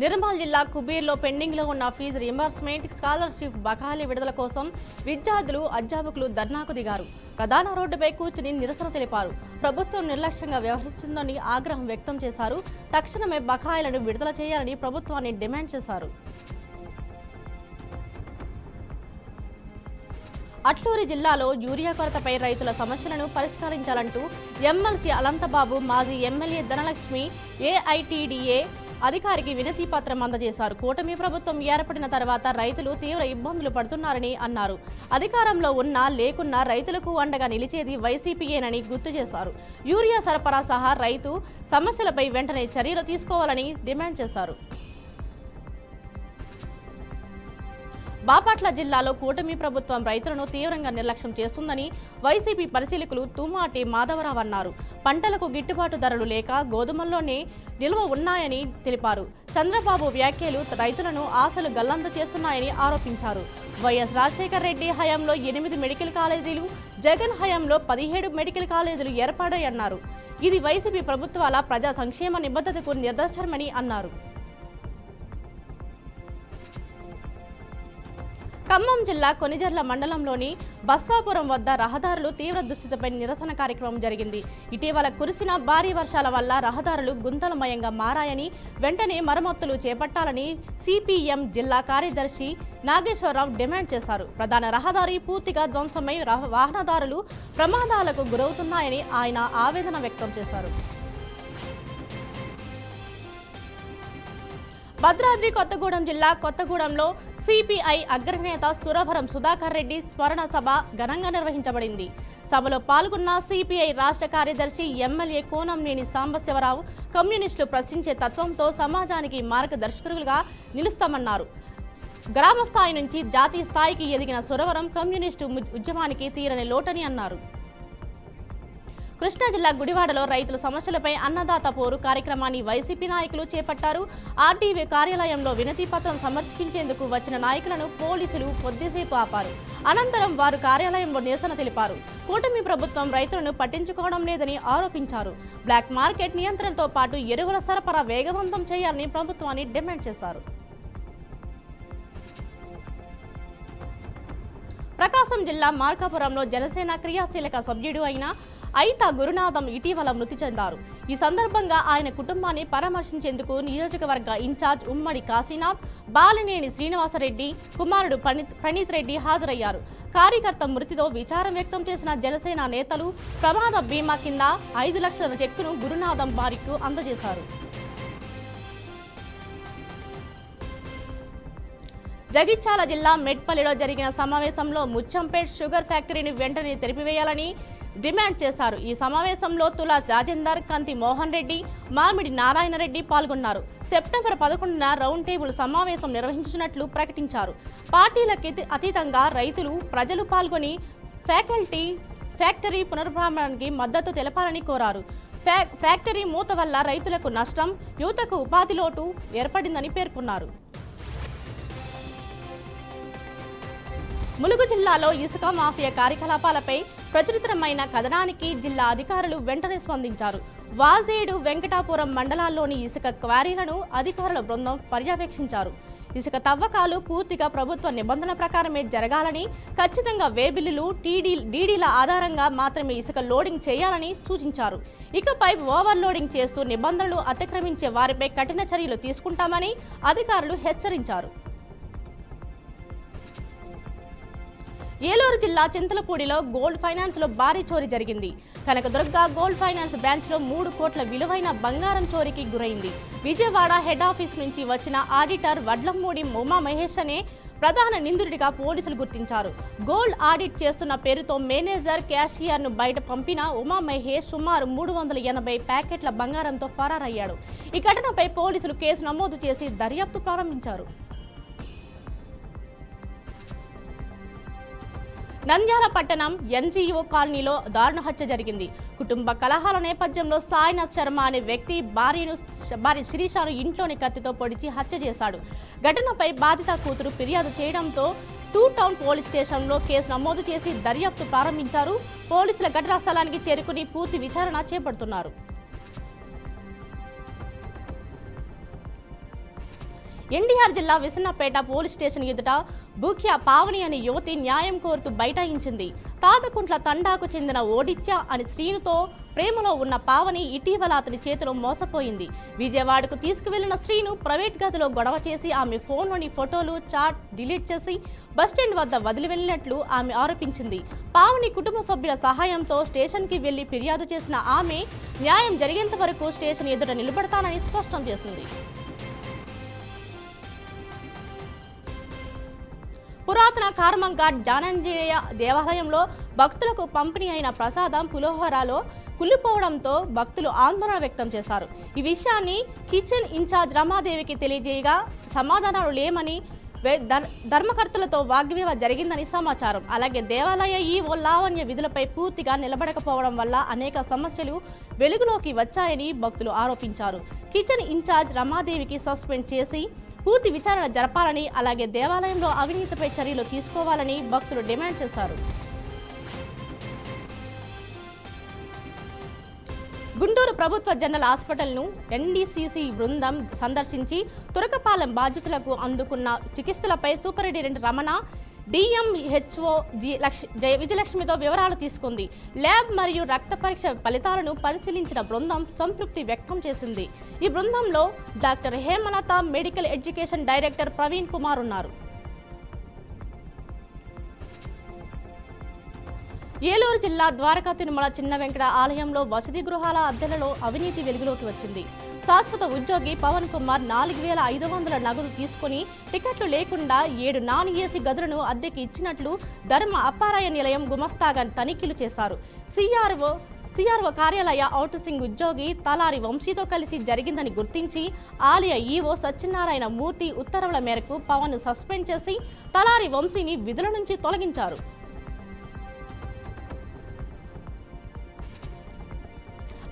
నిర్మల్ జిల్లా కుబీర్లో పెండింగ్లో ఉన్న ఫీజు రీంబర్స్మెంట్, స్కాలర్షిప్ బకాయిల విడుదల కోసం విద్యార్థులు, అధ్యాపకులు ధర్నాకు దిగారు. ప్రధాన రోడ్డుపై కూర్చుని నిరసన తెలిపారు. ప్రభుత్వం నిర్లక్ష్యంగా వ్యవహరిస్తుందని ఆగ్రహం వ్యక్తం చేశారు. తక్షణమే బకాయిలను విడుదల చేయాలని ప్రభుత్వాన్ని డిమాండ్ చేశారు. అట్లూరి జిల్లాలో యూరియా కొరతపై రైతుల సమస్యలను పరిష్కరించాలంటూ ఎమ్మెల్సీ అలంతబాబు, మాజీ ఎమ్మెల్యే ధనలక్ష్మి ఏఐటీడీఏ అధికారికి వినతి పత్రం అందజేశారు. కూటమి ప్రభుత్వం ఏర్పడిన తర్వాత రైతులు తీవ్ర ఇబ్బందులు పడుతున్నారని అన్నారు. అధికారంలో ఉన్నా లేకున్నా రైతులకు అండగా నిలిచేది వైసీపీయేనని గుర్తు చేశారు. యూరియా సరఫరా సహా రైతు సమస్యలపై వెంటనే చర్యలు తీసుకోవాలని డిమాండ్ చేశారు. బాపట్ల జిల్లాలో కూటమి ప్రభుత్వం రైతులను తీవ్రంగా నిర్లక్ష్యం చేస్తుందని వైసీపీ పరిశీలకులు తుమ్మాటి మాధవరావు అన్నారు. పంటలకు గిట్టుబాటు ధరలు లేక గోధుమల్లోనే నిల్వ ఉన్నాయని తెలిపారు. చంద్రబాబు వ్యాఖ్యలు రైతులను ఆశలు గల్లంతు చేస్తున్నాయని ఆరోపించారు. వైఎస్ రాజశేఖర రెడ్డి హయాంలో 8 మెడికల్ కాలేజీలు, జగన్ హయాంలో 17 మెడికల్ కాలేజీలు ఏర్పడాయన్నారు. ఇది వైసీపీ ప్రభుత్వాల ప్రజా సంక్షేమ నిబద్ధతకు నిదర్శనమని అన్నారు. ఖమ్మం జిల్లా కొనిజర్ల మండలంలోని బస్వాపురం వద్ద రహదారులు తీవ్ర దుస్థితిపై నిరసన కార్యక్రమం జరిగింది. ఇటీవల కురిసిన భారీ వర్షాల వల్ల రహదారులు గుంతలమయంగా మారాయని, వెంటనే మరమ్మతులు చేపట్టాలని సిపిఎం జిల్లా కార్యదర్శి నాగేశ్వరరావు డిమాండ్ చేశారు. ప్రధాన రహదారి పూర్తిగా ధ్వంసమై వాహనదారులు ప్రమాదాలకు గురవుతున్నాయని ఆయన ఆవేదన వ్యక్తం చేశారు. భద్రాద్రి కొత్తగూడెం జిల్లా కొత్తగూడెంలో సిపిఐ అగ్రనేత సురవరం సుధాకర్ రెడ్డి స్మరణ సభ ఘనంగా నిర్వహించబడింది. సభలో పాల్గొన్న సిపిఐ రాష్ట్ర కార్యదర్శి ఎమ్మెల్యే కోనంనేని సాంబశివరావు కమ్యూనిస్టులు ప్రశ్నించే తత్వంతో సమాజానికి మార్గదర్శకులుగా నిలుస్తామన్నారు. గ్రామ స్థాయి నుంచి జాతీయ స్థాయికి ఎదిగిన సురవరం కమ్యూనిస్టు ఉద్యమానికి తీరని లోటని అన్నారు. కృష్ణా జిల్లా గుడివాడలో రైతుల సమస్యలపై అన్నదాత పోరు కార్యక్రమాన్ని వైసీపీ నాయకులు చేపట్టారు. ఆర్టీవీ కార్యాలయంలో వినతి పత్రం సమర్పించేందుకు వచ్చిన నాయకులను పోలీసులు కొద్దిసేపు ఆపారు. అనంతరం వారు కార్యాలయంలో నిరసన తెలిపారు. కూటమి ప్రభుత్వం రైతులను పట్టించుకోవడం లేదని ఆరోపించారు. బ్లాక్ మార్కెట్ నియంత్రణతో పాటు ఎరువుల సరఫరా వేగవంతం చేయాలని ప్రభుత్వాన్ని డిమాండ్ చేశారు. ప్రకాశం జిల్లా మార్కాపురంలో జనసేన క్రియాశీలక సభ్యుడు అయిన ఐతా గురునాథం ఇటీవల మృతి చెందారు. ఈ సందర్భంగా ఆయన కుటుంబాన్ని పరామర్శించేందుకు నియోజకవర్గ ఇన్ఛార్జ్ ఉమ్మడి కాశీనాథ్, బాలినేని శ్రీనివాసరెడ్డి కుమారుడు ప్రణీత్ రెడ్డి హాజరయ్యారు. కార్యకర్త మృతితో విచారం వ్యక్తం చేసిన జనసేన నేతలు ప్రమాద బీమా కింద 5 లక్షల చెక్కును గురునాథం భార్యకు అందజేశారు. జగిత్యాల జిల్లా మెట్పల్లిలో జరిగిన సమావేశంలో ముచ్చంపేట్ షుగర్ ఫ్యాక్టరీని వెంటనే తెరిపివేయాలని డిమాండ్ చేశారు. ఈ సమావేశంలో తులా రాజేందర్, కంతి మోహన్ రెడ్డి, మామిడి నారాయణ రెడ్డి పాల్గొన్నారు. సెప్టెంబర్ 11న రౌండ్ టేబుల్ సమావేశం నిర్వహించినట్లు ప్రకటించారు. పార్టీలకు అతీతంగా రైతులు, ప్రజలు పాల్గొని ఫ్యాక్టరీ పునర్ప్రారంభానికి మద్దతు తెలపాలని కోరారు. ఫ్యాక్టరీ మూత వల్ల రైతులకు నష్టం, యువతకు ఉపాధి లోటు ఏర్పడిందని పేర్కొన్నారు. ములుగు జిల్లాలో ఇసుక మాఫియా కార్యకలాపాలపై ప్రచురితమైన కథనానికి జిల్లా అధికారులు వెంటనే స్పందించారు. వాజేడు, వెంకటాపురం మండలాల్లోని ఇసుక క్వారీలను అధికారుల బృందం పర్యవేక్షించారు. ఇసుక తవ్వకాలు పూర్తిగా ప్రభుత్వ నిబంధనల ప్రకారమే జరగాలని, ఖచ్చితంగా వేబిల్లులు, డీడీల ఆధారంగా మాత్రమే ఇసుక లోడింగ్ చేయాలని సూచించారు. ఇకపై ఓవర్లోడింగ్ చేస్తూ నిబంధనలు అతిక్రమించే వారిపై కఠిన చర్యలు తీసుకుంటామని అధికారులు హెచ్చరించారు. ఏలూరు జిల్లా చింతలపూడిలో గోల్డ్ ఫైనాన్స్ లో భారీ చోరీ జరిగింది. కనకదుర్గ గోల్డ్ ఫైనాన్స్ బ్రాంచ్ లో 3 కోట్ల విలువైన బంగారం చోరీకి గురైంది. విజయవాడ హెడ్ ఆఫీస్ నుంచి వచ్చిన ఆడిటర్ వడ్లమూడి ఉమా మహేష్ అనే ప్రధాన నిందితుడిగా పోలీసులు గుర్తించారు. గోల్డ్ ఆడిట్ చేస్తున్న పేరుతో మేనేజర్, క్యాషియర్ ను బయట పంపిన ఉమా మహేష్ సుమారు 380 ప్యాకెట్ల బంగారంతో ఫరారయ్యాడు. ఈ ఘటనపై పోలీసులు కేసు నమోదు చేసి దర్యాప్తు ప్రారంభించారు. నంద్యాల పట్టణం ఎన్జీఓ కాలనీలో దారుణ హత్య జరిగింది. కుటుంబ కలహాల నేపథ్యంలో సాయినాథ్ శర్మ అనే వ్యక్తి భార్య శిరీషను ఇంట్లోని కత్తితో పొడిచి హత్య చేశాడు. ఘటనపై బాధిత కూతురు ఫిర్యాదు చేయడంతో 2 టౌన్ పోలీస్ స్టేషన్లో కేసు నమోదు చేసి దర్యాప్తు ప్రారంభించారు. పోలీసుల ఘటనా స్థలానికి చేరుకుని పూర్తి విచారణ చేపడుతున్నారు. ఎన్టీఆర్ జిల్లా విసన్నపేట పోలీస్ స్టేషన్ ఎదుట బూఖ్యా పావని అనే యువతి న్యాయం కోరుతూ బైఠాయించింది. తాతకుంట్ల తండాకు చెందిన ఓడిచ్చా అని శ్రీనుతో ప్రేమలో ఉన్న పావని ఇటీవల అతని చేతిలో మోసపోయింది. విజయవాడకు తీసుకువెళ్లిన శ్రీను ప్రైవేట్ గదిలో గొడవ చేసి ఆమె ఫోన్లోని ఫోటోలు చాట్ డిలీట్ చేసి బస్టాండ్ వద్ద వదిలి వెళ్ళినట్లు ఆమె ఆరోపించింది. పావని కుటుంబ సభ్యుల సహాయంతో స్టేషన్కి వెళ్లి ఫిర్యాదు చేసిన ఆమె న్యాయం జరిగేంత వరకు స్టేషన్ ఎదుట నిలబడతానని స్పష్టం చేసింది. పురాతన కార్మంఘాట్ జానంజనేయ దేవాలయంలో భక్తులకు పంపిణీ అయిన ప్రసాదం పులిహోరలో కుళ్ళిపోవడంతో భక్తులు ఆందోళన వ్యక్తం చేశారు. ఈ విషయాన్ని కిచెన్ ఇన్ఛార్జ్ రమాదేవికి తెలియజేయగా సమాధానాలు లేమని ధర్మకర్తలతో వాగ్వివాదం జరిగిందని సమాచారం. అలాగే దేవాలయ ఈవో లావణ్య విధులపై పూర్తిగా నిలబడకపోవడం వల్ల అనేక సమస్యలు వెలుగులోకి వచ్చాయని భక్తులు ఆరోపించారు. కిచెన్ ఇన్ఛార్జ్ రమాదేవికి సస్పెండ్ చేసి పూర్తి విచారణ జరపాలని, అలాగే దేవాలయంలో అవినీతిపై చర్యలు తీసుకోవాలని భక్తులు డిమాండ్ చేశారు. గుంటూరు ప్రభుత్వ జనరల్ హాస్పిటల్ను ఎన్డీసీసీ బృందం సందర్శించి తురకపాలెం బాధితులకు అందుకున్న చికిత్సలపై సూపరింటెండెంట్ రమణ, డిఎంహెచ్ఓ విజయలక్ష్మితో వివరాలు తీసుకుంది. ల్యాబ్ మరియు రక్త పరీక్ష ఫలితాలను పరిశీలించిన బృందం సంతృప్తి వ్యక్తం చేసింది. ఈ బృందంలో doctor Hemalatha, medical education director Praveen Kumar ఉన్నారు. ఏలూరు జిల్లా ద్వారకా తిరుమల చిన్న వెంకట ఆలయంలో వసతి గృహాల అద్దెలలో అవినీతి వెలుగులోకి వచ్చింది. శాశ్వత ఉద్యోగి పవన్ కుమార్ 4,500 నగదు తీసుకుని టికెట్లు లేకుండా 7 నాన్ ఏసీ గదులను అద్దెకి ఇచ్చినట్లు ధర్మ అప్పారాయ నిలయం గుమస్తాగా తనిఖీలు చేశారు. సిఆర్ఓ కార్యాలయ ఔట్సింగ్ ఉద్యోగి తలారి వంశీతో కలిసి జరిగిందని గుర్తించి ఆలయ ఈవో సత్యనారాయణ మూర్తి ఉత్తర్వుల మేరకు పవన్ సస్పెండ్ చేసి తలారి వంశీని విధుల నుంచి తొలగించారు.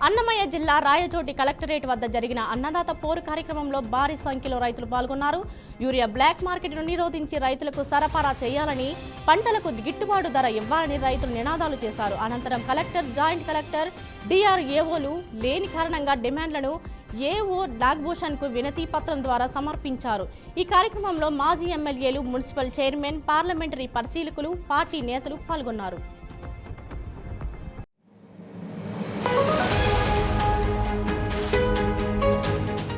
అన్నమయ్య జిల్లా రాయచోటి కలెక్టరేట్ వద్ద జరిగిన అన్నదాత పోరు కార్యక్రమంలో భారీ సంఖ్యలో రైతులు పాల్గొన్నారు. యూరియా బ్లాక్ మార్కెట్ను నిరోధించి రైతులకు సరఫరా చేయాలని, పంటలకు గిట్టుబాటు ధర ఇవ్వాలని రైతులు నినాదాలు చేశారు. అనంతరం కలెక్టర్, జాయింట్ కలెక్టర్, డిఆర్ఏఓలు లేని కారణంగా డిమాండ్లను ఏఓ నాగభూషణ్కు వినతి పత్రం ద్వారా సమర్పించారు. ఈ కార్యక్రమంలో మాజీ ఎమ్మెల్యేలు, మున్సిపల్ చైర్మన్, పార్లమెంటరీ పరిశీలకులు, పార్టీ నేతలు పాల్గొన్నారు.